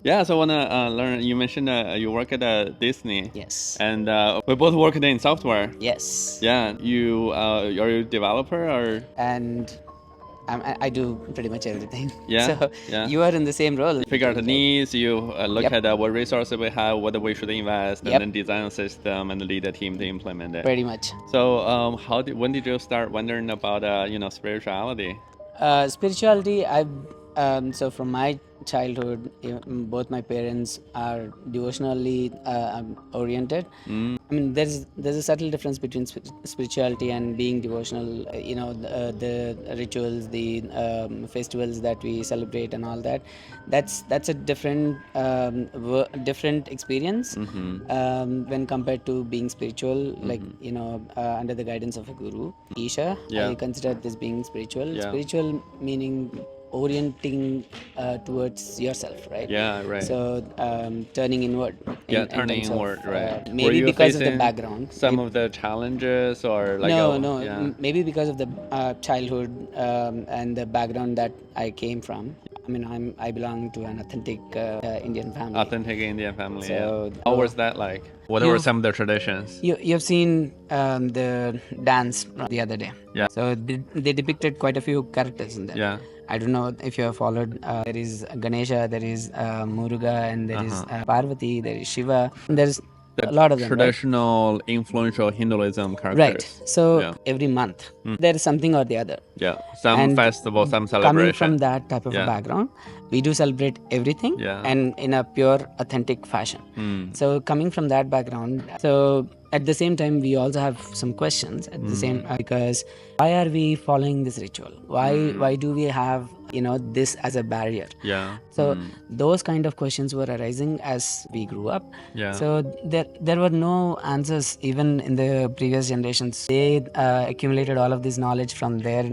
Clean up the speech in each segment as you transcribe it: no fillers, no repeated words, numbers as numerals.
Yeah, so I want to learn. You mentioned you work at Disney. Yes. And we both work in software. Yes. Yeah, you are you a developer or? And I do pretty much everything. Yeah, So yeah. you are in the same role. Figure out the needs, you look Yep. at what resources we have, what we should invest, Yep. and then design a system and lead a team to implement it. Pretty much. So, when did you start wondering about spirituality? Spirituality, so from my childhood, both my parents are devotionally oriented. I mean, there's a subtle difference between spirituality and being devotional. The rituals, the festivals that we celebrate, and all that. That's a different different experience when compared to being spiritual. Like under the guidance of a guru, Isha. Yeah. I consider this being spiritual. Yeah. Spiritual meaning orienting towards yourself, right? Yeah, right. So turning inward. Yeah, in turning terms of, inward, right. Were Maybe you because of the facing background. some of the challenges or like No. yeah. Maybe because of the childhood and the background that I came from. I mean, I belong to an authentic Indian family. Authentic Indian family. So, yeah. How was that like? What were some of the traditions? You've seen the dance the other day. Yeah. So they depicted quite a few characters in there. Yeah. I don't know if you have followed. There is Ganesha, there is Muruga, and there is Parvati, there is Shiva. There's a lot of them. Traditional, influential Hinduism characters. Right. So Yeah. every month there is something or the other. Yeah. Some And festival, some Coming celebration. from that type of a Yeah. background, we do celebrate everything Yeah. and in a pure, authentic fashion. So coming from that background, so at the same time, we also have some questions at the same because why are we following this ritual? Why do we have this as a barrier? Yeah. So those kind of questions were arising as we grew up. Yeah. So there were no answers even in the previous generations. They accumulated all of this knowledge from their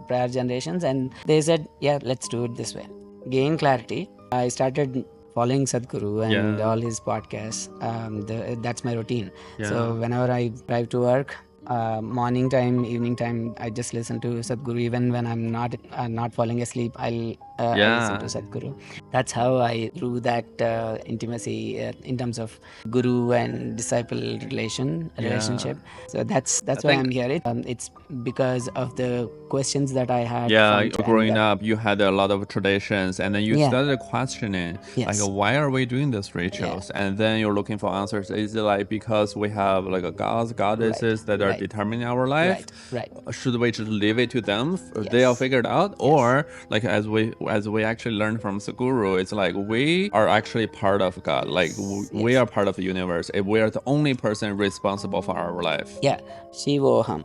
prior generations, and they said, "Yeah, let's do it this way." Gain clarity. I started following Sadhguru and all his podcasts. That's my routine. Yeah. So whenever I drive to work, morning time, evening time, I just listen to Sadhguru. Even when I'm not falling asleep, I listen to Sadhguru. That's how I grew that intimacy in terms of guru and disciple relationship. So that's why I'm here. It's because of the questions that I had. Yeah, growing up, you had a lot of traditions, and then you started questioning, Yes. like, why are we doing these rituals? And then you're looking for answers. Is it like because we have like a gods, goddesses that are determining our life? Right. Should we just leave it to them? They all figured out, or like as we actually learned from Sadhguru, it's like we are actually part of God. Like we are part of the universe. We are the only person responsible for our life. Yeah, Shivoham.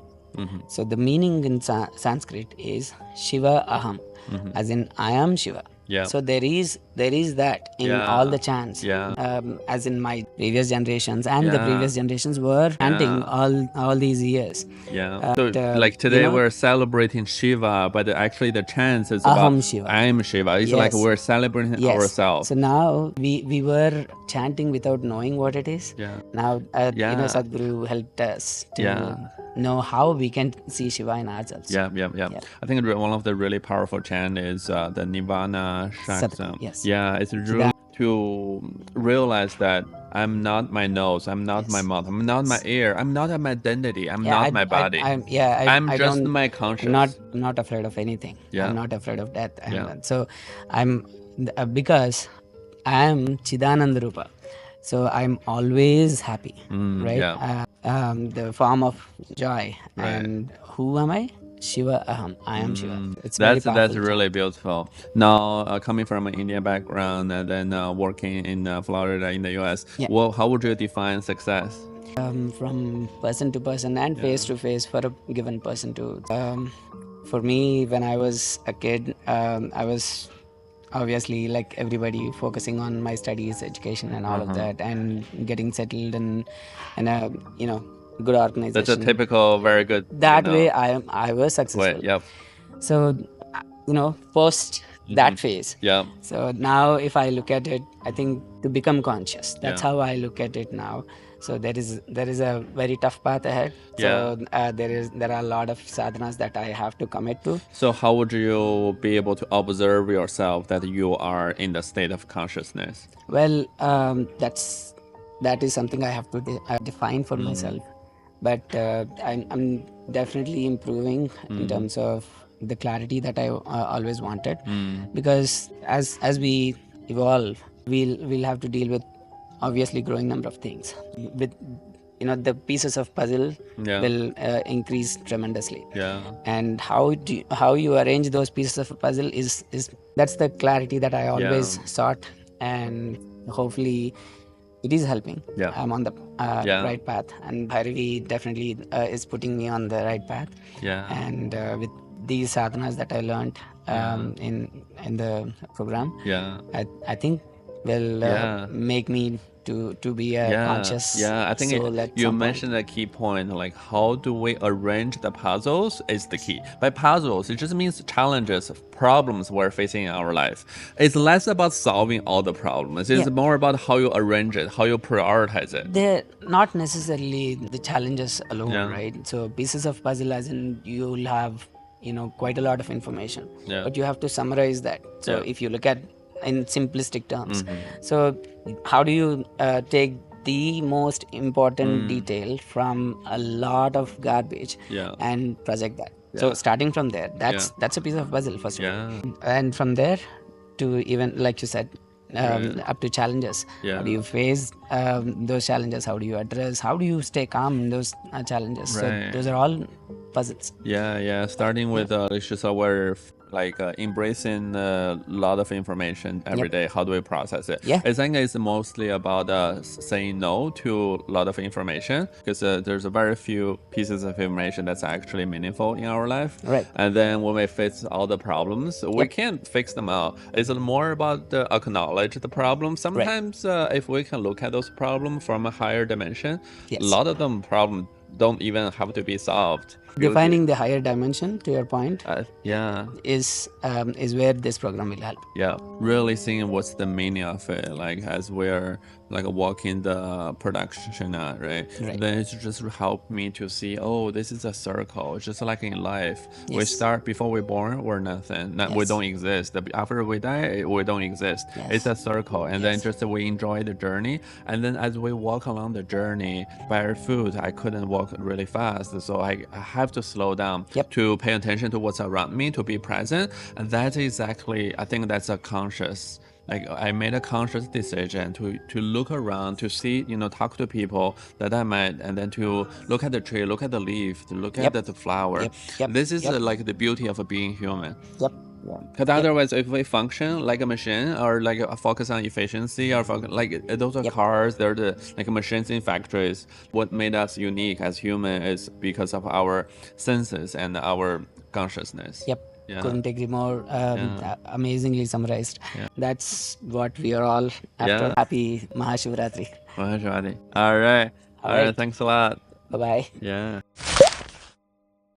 So the meaning in Sanskrit is Shiva Aham, as in I am Shiva. Yeah. So there is that in all the chants. Yeah. As in my previous generations and the previous generations were chanting all these years. Yeah. So like today we're celebrating Shiva, but actually the chants is about Aham Shiva. I am Shiva. It's like we're celebrating ourselves. So now we were chanting without knowing what it is. Yeah. Now Sadhguru helped us to know how we can see Shiva in ourselves. Yeah. I think one of the really powerful chant is the Nirvana Shaksam. Yes. Yeah, it's really to realize that I'm not my nose, I'm not my mouth, I'm not my ear, I'm not my identity, I'm not my body. I'm just my conscious. I'm not afraid of anything. Yeah. I'm not afraid of death. So I'm because I am Chidananda Rupa. So I'm always happy, right? Yeah. The form of joy. Right. And who am I? Shiva Aham. I am Shiva. It's That's very powerful. really beautiful. Now, coming from an Indian background and then working in Florida in the US, well, how would you define success? From person to person and face to face for a given person to. For me, when I was a kid, I was obviously like everybody focusing on my studies, education, and all of that, and getting settled in a good organization. That's a typical, very good. That way, I was successful. Wait, yep. So, post that phase. Yeah. So now, if I look at it, I think to become conscious. That's how I look at it now. So there is a very tough path ahead. So there are a lot of sadhanas that I have to commit to. So how would you be able to observe yourself that you are in the state of consciousness? Well, that is something I have to define for myself. But I'm definitely improving in terms of the clarity that I always wanted. Because as we evolve, we'll have to deal with obviously growing number of things. With the pieces of puzzle will increase tremendously. And how you arrange those pieces of a puzzle is that's the clarity that I always sought, and hopefully it is helping. I'm on the right path, and Bhairavi definitely is putting me on the right path. And with these sadhanas that I learned in the program, I think will make me to be a conscious I think soul at you some mentioned a key point, like how do we arrange the puzzles is the key. By puzzles, it just means challenges, problems we're facing in our life. It's less about solving all the problems. It's more about how you arrange it, how you prioritize it. They're not necessarily the challenges alone, right? So pieces of puzzle, as in you'll have quite a lot of information, but you have to summarize that. So if you look at in simplistic terms, so how do you take the most important detail from a lot of garbage and project that? So starting from there, that's a piece of puzzle first of all. And from there to even, like you said, up to challenges. How do you face those challenges? How do you address? How do you stay calm in those challenges? So those are all puzzles. Starting with just our embracing a lot of information every day. How do we process it? I think it's mostly about saying no to a lot of information, because there's a very few pieces of information that's actually meaningful in our life. And then when we face all the problems, we can't fix them all. It's more about acknowledge the problem. Sometimes if we can look at those problems from a higher dimension, a lot of them problems don't even have to be solved. Defining the higher dimension, to your point, is where this program will help. Really seeing what's the meaning of it, like as we're walking the production, right? Then it's just help me to see, this is a circle, just like in life. We start before we're born, we're nothing. We don't exist. After we die, we don't exist. It's a circle, and then just we enjoy the journey. And then as we walk along the journey, barefoot, I couldn't walk really fast, so I have to slow down to pay attention to what's around me, to be present. And that's exactly, I think that's a conscious, I made a conscious decision to look around, to see, talk to people that I met, and then to look at the tree, look at the leaf, to look at the flower. This is like the beauty of being human. Because otherwise, if we function like a machine, or focus on efficiency, or those are cars, they're the machines in factories. What made us unique as human is because of our senses and our consciousness. Couldn't agree more. Amazingly summarized. That's what we are all after. Happy Mahashivratri. All right. Thanks a lot. Bye-bye.